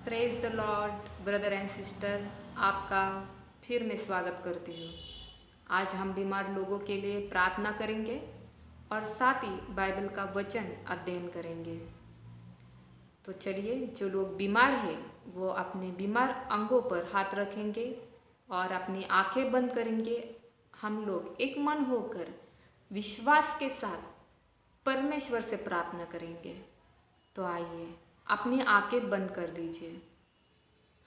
Praise the Lord brother and sister, आपका फिर मैं स्वागत करती हूँ। आज हम बीमार लोगों के लिए प्रार्थना करेंगे और साथ ही बाइबल का वचन अध्ययन करेंगे। तो चलिए, जो लोग बीमार हैं वो अपने बीमार अंगों पर हाथ रखेंगे और अपनी आंखें बंद करेंगे। हम लोग एक मन होकर विश्वास के साथ परमेश्वर से प्रार्थना करेंगे। तो आइए अपनी आंखें बंद कर दीजिए।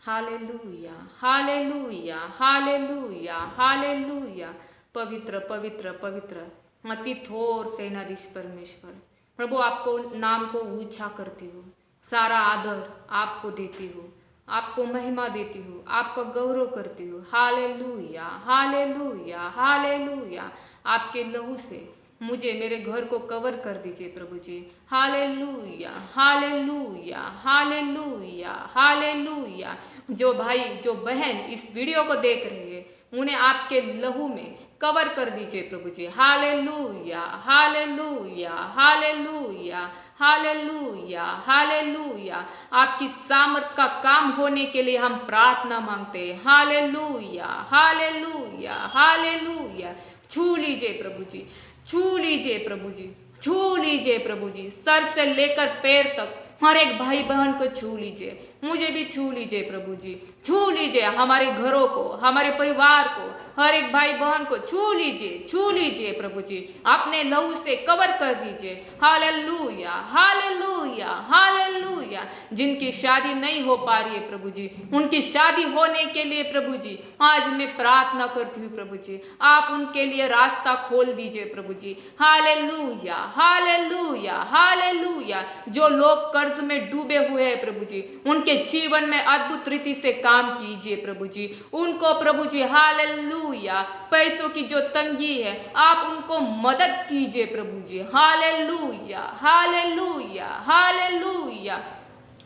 Hallelujah, hallelujah, hallelujah, hallelujah. पवित्र पवित्र पवित्र अति थोर सेनाधीश परमेश्वर, प्रभु आपको नाम को ऊंचा करती हूँ, सारा आदर आपको देती हूँ, आपको महिमा देती हूँ, आपका गौरव करती हूँ। Hallelujah, hallelujah, hallelujah. आपके लहू से मुझे मेरे घर को कवर कर दीजिए प्रभु जी। Hallelujah, hallelujah, hallelujah, hallelujah. जो भाई जो बहन इस वीडियो को देख रहे हैं उन्हें आपके लहू में कवर कर दीजिए प्रभु जी। Hallelujah, hallelujah, hallelujah, hallelujah, hallelujah. आपकी सामर्थ का काम होने के लिए हम प्रार्थना मांगते हैं। Hallelujah, hallelujah, hallelujah. छू लीजिए प्रभु जी, छू लीजिए प्रभु जी, छू लीजिए प्रभु जी। सर से लेकर पैर तक हर एक भाई बहन को छू लीजिए, मुझे भी छू लीजिए प्रभु जी। छू लीजिए हमारे घरों को, हमारे परिवार को, हर एक भाई बहन को छू लीजिए, छू लीजिए प्रभु जी। अपने लहू से कवर कर दीजिए। Hallelujah, hallelujah, hallelujah. जिनकी शादी नहीं हो पा रही है प्रभु जी, उनकी शादी होने के लिए प्रभु जी आज मैं प्रार्थना करती हूँ प्रभु जी। आप उनके लिए रास्ता खोल दीजिए प्रभु जी। Hallelujah, hallelujah, hallelujah. जो लोग कर्ज में डूबे हुए हैं प्रभु जी, उनके जीवन में अद्भुत रीति से काम कीजिए प्रभु जी। उनको प्रभु जी हालेलुया, पैसों की जो तंगी है आप उनको मदद कीजिए प्रभु जी। Hallelujah, hallelujah, hallelujah.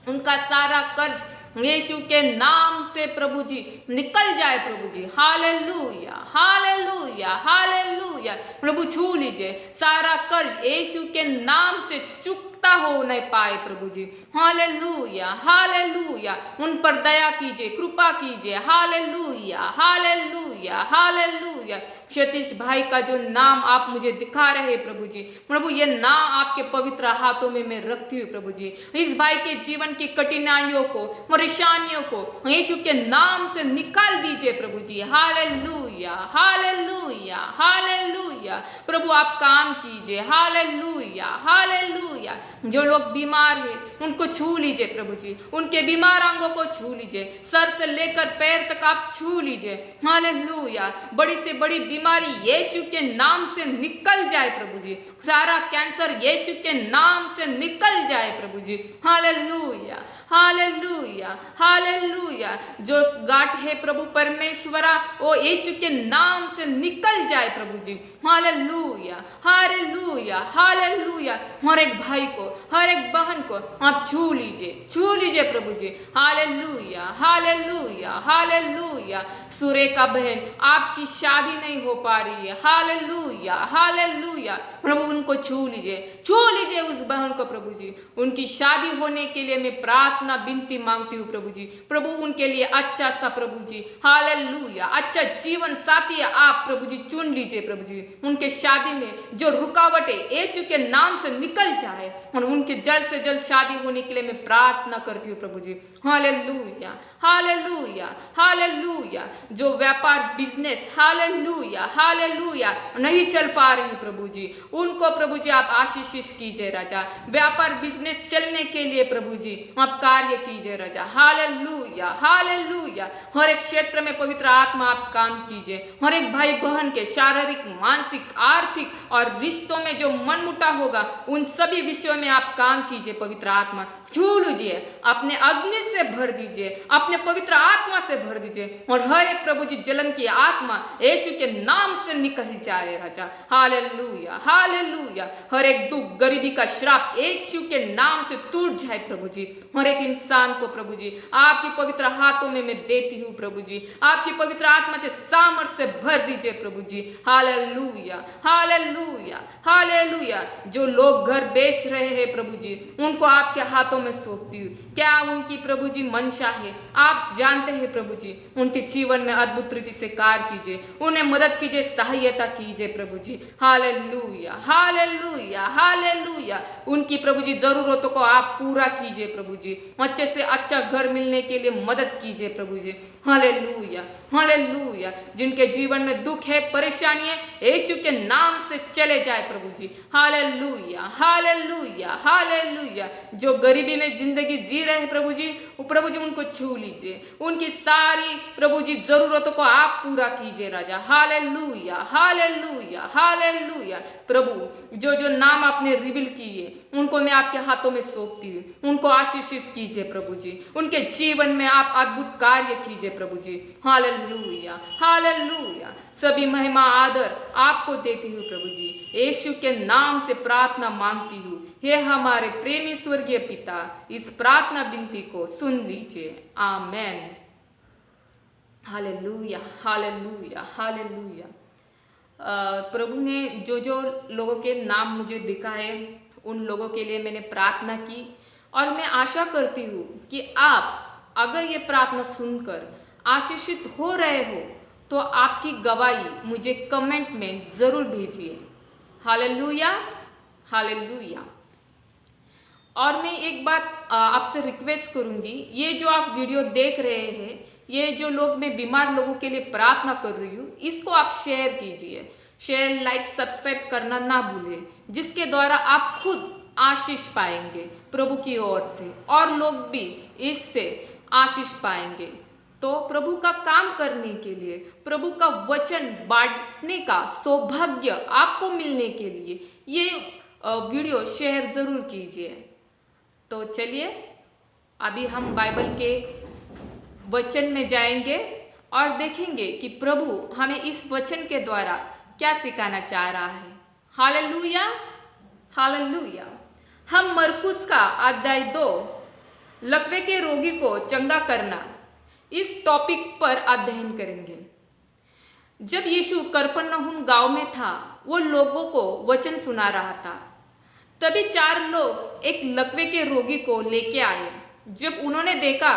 उनका सारा कर्ज यीशु के नाम से प्रभु जी निकल जाए प्रभु जी। Hallelujah, hallelujah, hallelujah. प्रभु छू लीजिए, सारा कर्ज यीशु के नाम से चुकता हो नहीं पाए प्रभु जी। Hallelujah, hallelujah. उन पर दया कीजिए, कृपा कीजिए। Hallelujah, hallelujah, hallelujah. क्षतिश भाई का जो नाम आप मुझे दिखा रहे हैं प्रभु जी, प्रभु ये नाम आपके पवित्र हाथों में मैं रखती हूँ प्रभु जी। इस भाई के जीवन की कठिनाइयों को, परेशानियों को यीशु के नाम से निकाल दीजिए प्रभु जी। Hallelujah, hallelujah, hallelujah. प्रभु आप काम कीजिए। Hallelujah, hallelujah. जो लोग बीमार हैं उनको छू लीजिए प्रभु जी, उनके बीमार अंगों को छू लीजिए, सर से लेकर पैर तक आप छू लीजिए। हालेलुया। बड़ी से बड़ी बीमारी यीशु के नाम से निकल जाए प्रभु जी। सारा कैंसर यीशु के नाम से निकल जाए प्रभु जी। Hallelujah, hallelujah, hallelujah. जो गांठ है प्रभु परमेश्वरा वो यीशु के नाम से निकल जाए प्रभु जी। Hallelujah, hallelujah, hallelujah. हर एक भाई को, हर एक बहन को आप छू लीजिए, छू लीजिए प्रभु जी। Hallelujah, hallelujah, hallelujah. सुरेखा बहन आपकी शादी नहीं हो पा रही है। Hallelujah, hallelujah. प्रभु उनको छू लीजिए, छू लीजिए उस बहन को प्रभु जी। उनकी शादी होने के लिए मैं प्रार्थना विनती मांगती हूँ प्रभु जी। प्रभु उनके लिए अच्छा सा प्रभु जी, हालेलुया, अच्छा जीवन साथी आप प्रभु जी चुन लीजिए प्रभु जी। उनके शादी में जो रुकावट है यीशु के नाम से निकल जाए और उनके जल्द से जल्द शादी होने के लिए मैं प्रार्थना करती हूँ प्रभु जी। Hallelujah, hallelujah, hallelujah. जो व्यापार बिजनेस हालेलुया, हालेलुया नहीं चल पा रहे प्रभु जी, उनको प्रभु जी आप आशीष कीजिए राजा। व्यापार बिजनेस चलने के लिए प्रभु जी आप कार्य कीजिए राजा। Hallelujah, hallelujah. हर एक क्षेत्र में पवित्र आत्मा आप काम कीजिए। हर एक भाई बहन के शारीरिक, मानसिक, आर्थिक और रिश्तों में जो मनमुटाव होगा उन सभी विषयों में आप काम कीजिए। पवित्र आत्मा छू लीजिए, अपने अग्नि से भर दीजिए, अपने पवित्र आत्मा से भर दीजिए और हर एक प्रभु जी जलन की आत्मा यीशु के नाम से निकल जाए राजा। Hallelujah, hallelujah. हर एक दुख, गरीबी का श्राप यीशु के नाम से टूट जाए प्रभु जी। हर एक इंसान को प्रभु जी आपकी पवित्र हाथों में मैं देती हूँ प्रभु जी। आपकी पवित्र आत्मा से सामर्थ्य से भर दीजिए प्रभु जी। Hallelujah, hallelujah, hallelujah. जो लोग घर बेच रहे हैं प्रभु जी उनको आपके हाथों में सौंपती हूँ। क्या उनकी प्रभु जी मंशा है आप जानते हैं प्रभु जी। उनके जीवन में अद्भुत रीति से कार्य कीजिए, उन्हें मदद कीजिए, सहायता कीजिए प्रभु जी। Hallelujah hallelujah hallelujah. उनकी प्रभु जी जरूरतों को आप पूरा कीजिए प्रभु जी। अच्छे से अच्छा घर मिलने के लिए मदद कीजिए प्रभु जी। Hallelujah hallelujah. जिनके जीवन में दुख है, परेशानी है, यीशु के नाम से चले जाए प्रभु जी। Hallelujah hallelujah hallelujah. जो गरीबी में जिंदगी जी रहे हैं प्रभु जी, प्रभु जी उनको छू लीजिए, उनकी सारी प्रभु जी जरूरतों को आप पूरा कीजिए राजा। Hallelujah hallelujah hallelujah. प्रभु जो जो नाम आपने रिवील किए उनको मैं आपके हाथों में सौंपती हूँ, उनको आशीषित कीजिए प्रभु जी। उनके जीवन में आप अद्भुत कार्य कीजिए प्रभु जी। Hallelujah hallelujah. सभी महिमा आदर आपको देती हूँ प्रभु जी। यीशु के नाम से प्रार्थना मांगती हूँ। हे हमारे प्रेमी स्वर्गीय पिता, इस प्रार्थना विनती को सुन लीजिए। आमेन। Hallelujah hallelujah hallelujah. प्रभु ने जो जो लोगों के नाम मुझे दिखाए उन लोगों के लिए मैंने प्रार्थना की, और मैं आशा करती हूँ कि आप अगर ये प्रार्थना सुनकर आशीषित हो रहे हो तो आपकी गवाही मुझे कमेंट में ज़रूर भेजिए। Hallelujah hallelujah. और मैं एक बात आपसे रिक्वेस्ट करूँगी, ये जो आप वीडियो देख रहे हैं, ये जो लोग मैं बीमार लोगों के लिए प्रार्थना कर रही हूँ, इसको आप शेयर कीजिए। शेयर, लाइक, सब्सक्राइब करना ना भूलें, जिसके द्वारा आप खुद आशीष पाएंगे प्रभु की ओर से, और लोग भी इससे आशीष पाएंगे। तो प्रभु का काम करने के लिए, प्रभु का वचन बांटने का सौभाग्य आपको मिलने के लिए ये वीडियो शेयर जरूर कीजिए। तो चलिए अभी हम बाइबल के वचन में जाएंगे और देखेंगे कि प्रभु हमें इस वचन के द्वारा क्या सिखाना चाह रहा है। Hallelujah hallelujah. हम मरकुस का अध्याय 2 लकवे के रोगी को चंगा करना इस टॉपिक पर अध्ययन करेंगे। जब यीशु कफरनहूम गांव में था, वो लोगों को वचन सुना रहा था। तभी 4 लोग एक लकवे के रोगी को लेके आए। जब उन्होंने देखा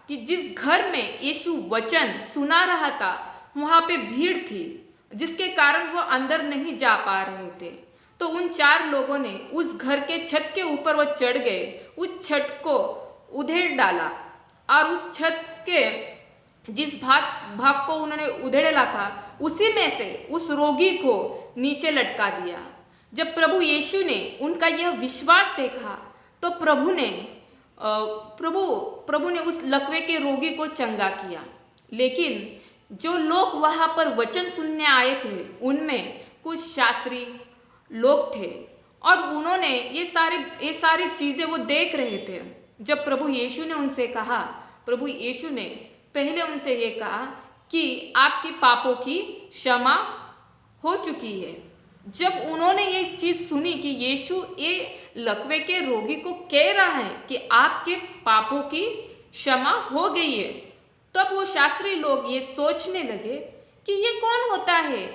कि जिस घर में यीशु वचन सुना रहा था वहाँ पे भीड़ थी, जिसके कारण वो अंदर नहीं जा पा रहे थे, तो उन 4 लोगों ने उस घर के छत के ऊपर वो चढ़ गए, उस छत को उधेड़ डाला और उस छत के जिस भाग को उन्होंने उधेड़ा था उसी में से उस रोगी को नीचे लटका दिया। जब प्रभु यीशु ने उनका यह विश्वास देखा तो प्रभु ने उस लकवे के रोगी को चंगा किया। लेकिन जो लोग वहाँ पर वचन सुनने आए थे उनमें कुछ शास्त्री लोग थे, और उन्होंने ये सारी चीज़ें वो देख रहे थे। जब प्रभु यीशु ने उनसे कहा, प्रभु यीशु ने पहले उनसे ये कहा कि आपकी पापों की क्षमा हो चुकी है। जब उन्होंने ये चीज़ सुनी कि यीशु ये लकवे के रोगी को कह रहा है कि आपके पापों की क्षमा हो गई है, तब वो शास्त्री लोग ये सोचने लगे कि ये कौन होता है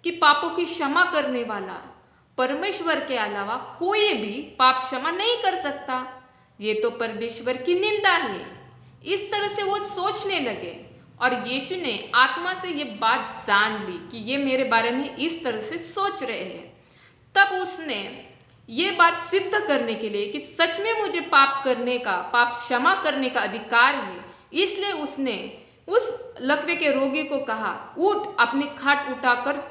कि पापों की क्षमा करने वाला। परमेश्वर के अलावा कोई भी पाप क्षमा नहीं कर सकता, ये तो परमेश्वर की निंदा है। इस तरह से वो सोचने लगे, और यीशु ने आत्मा से ये बात जान ली कि ये मेरे बारे में इस तरह से सोच रहे हैं। तब उसने ये बात सिद्ध करने के लिए कि सच में मुझे पाप क्षमा करने का अधिकार है, इसलिए उसने उस लकवे के रोगी को कहा, उठ अपनी खाट उठाकर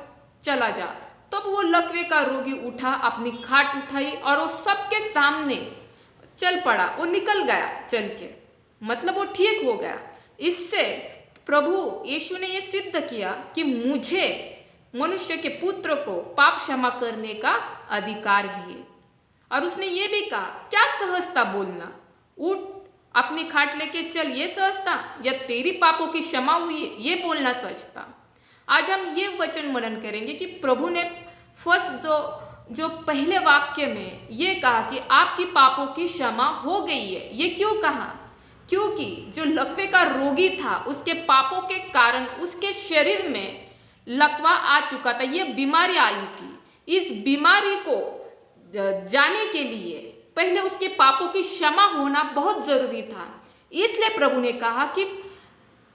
चला जा। तब वो लकवे का रोगी उठा, अपनी खाट उठाई और वो सबके सामने चल पड़ा, वो निकल गया चल के, मतलब वो ठीक हो गया। इससे प्रभु यीशु ने ये सिद्ध किया कि मुझे मनुष्य के पुत्र को पाप क्षमा करने का अधिकार है। और उसने ये भी कहा, क्या सहजता बोलना, उठ अपनी खाट लेके चल, ये सहजता, या तेरी पापों की क्षमा हुई है, ये बोलना सहजता। आज हम ये वचन मनन करेंगे कि प्रभु ने फर्स्ट जो पहले वाक्य में ये कहा कि आपकी पापों की क्षमा हो गई है। ये क्यों कहा? क्योंकि जो लकवे का रोगी था उसके पापों के कारण उसके शरीर में लकवा आ चुका था, ये बीमारी आई थी। इस बीमारी को जाने के लिए पहले उसके पापों की क्षमा होना बहुत जरूरी था। इसलिए प्रभु ने कहा कि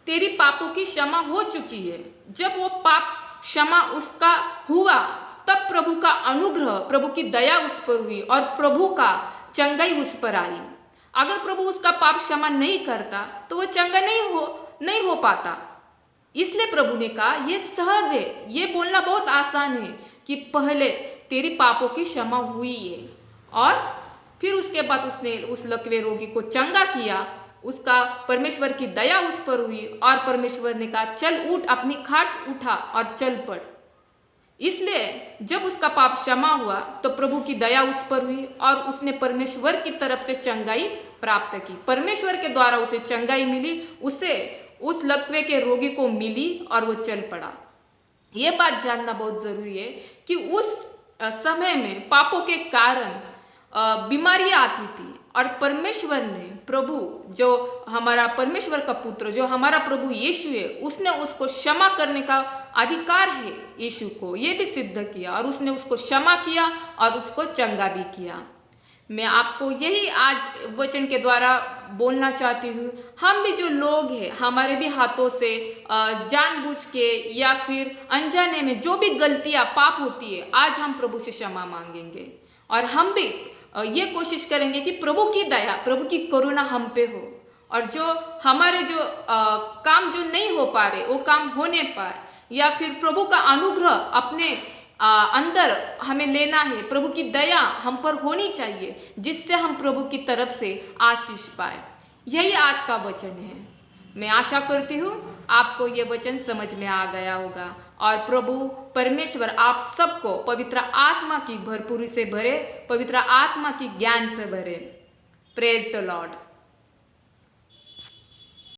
तेरी पापों की क्षमा हो चुकी है। जब वो पाप क्षमा उसका हुआ तब प्रभु का अनुग्रह, प्रभु की दया उस पर हुई और प्रभु का चंगाई उस पर आई। अगर प्रभु उसका पाप क्षमा नहीं करता तो वो चंगा नहीं हो पाता। इसलिए प्रभु ने कहा ये सहज है, ये बोलना बहुत आसान है कि पहले तेरी पापों की क्षमा हुई है। और फिर उसके बाद उसने उस लकवे रोगी को चंगा किया, उसका परमेश्वर की दया उस पर हुई और परमेश्वर ने कहा चल उठ, अपनी खाट उठा और चल पड़। इसलिए जब उसका पाप क्षमा हुआ तो प्रभु की दया उस पर हुई और उसने परमेश्वर की तरफ से चंगाई प्राप्त की। परमेश्वर के द्वारा उसे चंगाई मिली, उसे उस लकवे के रोगी को मिली और वो चल पड़ा। ये बात जानना बहुत जरूरी है कि उस समय में पापों के कारण बीमारियां आती थी और परमेश्वर ने, प्रभु जो हमारा परमेश्वर का पुत्र, जो हमारा प्रभु यीशु है, उसने उसको क्षमा करने का अधिकार है यीशु को, ये भी सिद्ध किया और उसने उसको क्षमा किया और उसको चंगा भी किया। मैं आपको यही आज वचन के द्वारा बोलना चाहती हूँ। हम भी जो लोग हैं, हमारे भी हाथों से जानबूझ के या फिर अनजाने में जो भी गलतियाँ पाप होती है, आज हम प्रभु से क्षमा मांगेंगे और हम भी ये कोशिश करेंगे कि प्रभु की दया, प्रभु की करुणा हम पे हो और जो हमारे जो काम जो नहीं हो पा रहे वो काम होने पाए, या फिर प्रभु का अनुग्रह अपने अंदर हमें लेना है। प्रभु की दया हम पर होनी चाहिए जिससे हम प्रभु की तरफ से आशीष पाए। यही आज का वचन है। मैं आशा करती हूँ आपको ये वचन समझ में आ गया होगा और प्रभु परमेश्वर आप सबको पवित्र आत्मा की भरपूरी से भरे, पवित्र आत्मा की ज्ञान से भरे। Praise the Lord.